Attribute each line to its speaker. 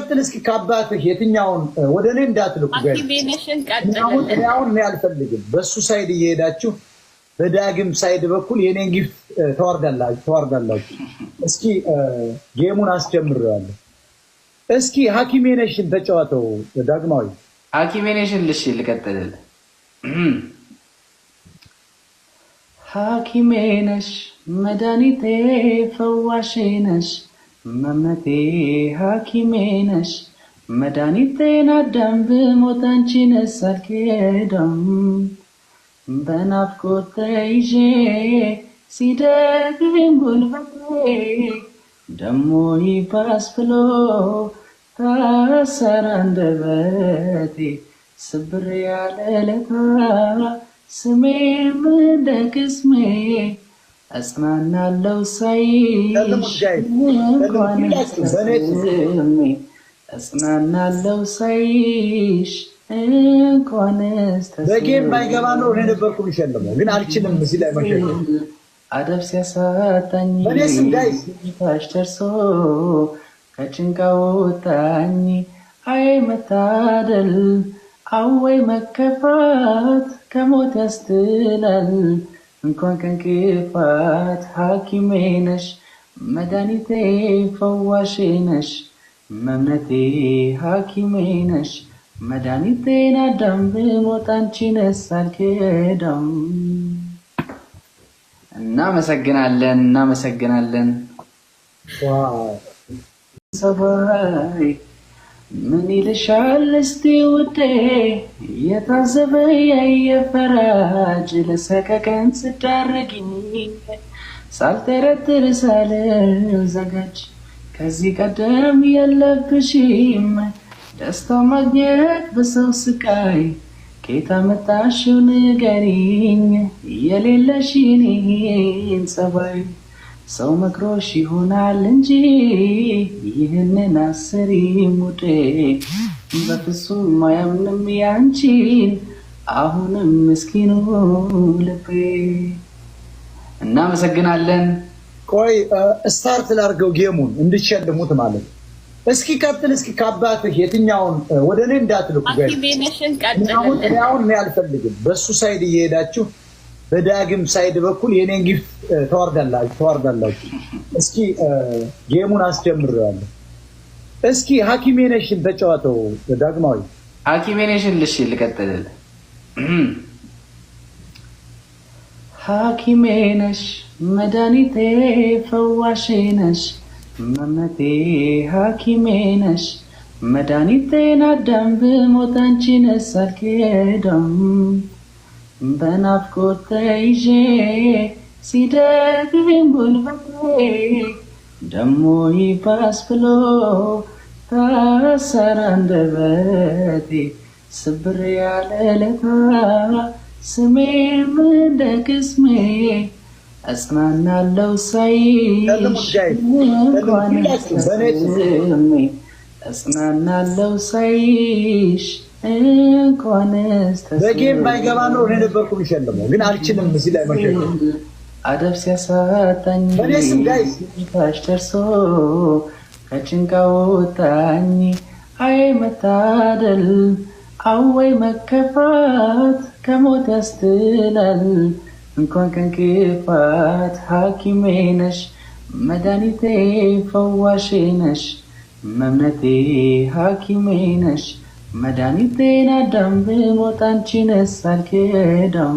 Speaker 1: ቀጥል እስኪ ከአባትህ የትኛውን ወደ እኔ እንዳትልኩ
Speaker 2: አኪሜነሽን ቀጥል።
Speaker 1: እኔ አልፈልግም። በሱ ሳይድ እየሄዳችሁ በዳግም ሳይድ በኩል የኔን ጊፍት ተዋርዳላችሁ። እስኪ ጌሙን አስጀምረዋለሁ። እስኪ ሐኪሜነሽን ተጫወተው ዳግማዊ።
Speaker 3: ሐኪሜነሽን ልቀጥልልህ። ሐኪሜነሽ መድኃኒቴ ፈዋሼ ነሽ መመቴ ሐኪሜነሽ መድኃኒቴን አዳም ብሞት አንቺን ሳልክደም በናፍቆት ተይዤ ሲደክም ጉልበቴ ደሞ ይባስ ብሎ ታሰረ አንደበቴ ስብር ያለ ለታ ስሜም እንደ ቅስሜ እጽናናለሁ ሳይሽ እጽናናለሁ ሳይሽ እንኳንስ
Speaker 1: በጌም ባይገባ ነው እኔ ነበርኩ የሚሸልመው፣ ግን አልችልም። እዚህ ላይ መሸለም
Speaker 3: አደብ ሲያሳጣኝ ታች ደርሶ ከጭንቃ ወጣኝ። አይ መታደል አወይ መከፋት ከሞት ያስትላል እንኳን ከንክፋት። ሐኪሜ ነሽ መድኃኒቴ ፈዋሼ ነሽ መምነቴ ሐኪሜ ነሽ መድኃኒቴን አዳም ብሞት አንቺን ሳልክደም። እናመሰግናለን። ሰባይ ምን ይልሻል እስቲ ውዴ የታዘበ ያየፈራጅ ለሰቀቀን ስዳረግኝ ሳልጠረጥር ሳልዘጋጅ ከዚህ ቀደም የለብሽም ደስታ ማግኘት በሰው ስቃይ ኬታ መጣሽው ንገሪኝ የሌለሽን ይህን ጸባይ ሰው መክሮሽ ይሆናል እንጂ ይህንን አስሪ ሙዴ በፍጹም አያምንም ያንቺን አሁንም ምስኪኑ ልቤ። እናመሰግናለን።
Speaker 1: ቆይ ስታርት ላድርገው ጌሙን እንድትሸልሙት ማለት ነው። እስኪ ቀጥል እስኪ ከአባትህ የትኛውን ወደ እኔ እንዳትልኩ
Speaker 2: አኪሜነሽን ቀጥል።
Speaker 1: እኔ አልፈልግም። በሱ ሳይድ እየሄዳችሁ በዳግም ሳይድ በኩል የኔን ጊፍት ተዋርዳላችሁ። እስኪ ጌሙን አስጀምረዋለሁ። እስኪ ሐኪሜነሽን ተጫወተው ዳግማዊ።
Speaker 3: ሐኪሜነሽን ልቀጥልልህ። ሐኪሜ ነሽ መድኃኒቴ ፈዋሼ ነሽ መመቴ ሐኪሜ ነሽ መድኃኒቴን አዳም ብሞት አንቺን ሳልክደም በናፍቆት ተይዤ ሲደክም ጉልበቴ ደሞ ይባስ ብሎ ታሰረ አንደበቴ ስብር ያለ ለታ ስሜም እንደ ቅስሜ እጽናናለሁ ሳይሽ እጽናናለሁ ሳይሽ እንኳንስ
Speaker 1: በጌም ባይገባ ነው እኔ ነበርኩ የሚሸልመው፣ ግን አልችልም። እዚህ ላይ መሸለም
Speaker 3: አደብ ሲያሳጣኝ ታች ደርሶ ከጭንቃ ወጣኝ። አይ መታደል አወይ መከፋት ከሞት ያስትላል እንኳን ከንክፋት። ሐኪሜ ነሽ መድኃኒቴ ፈዋሼ ነሽ መምነቴ ሐኪሜ ነሽ መድኃኒቴን አዳም ብሞት አንቺን ሳልክደም።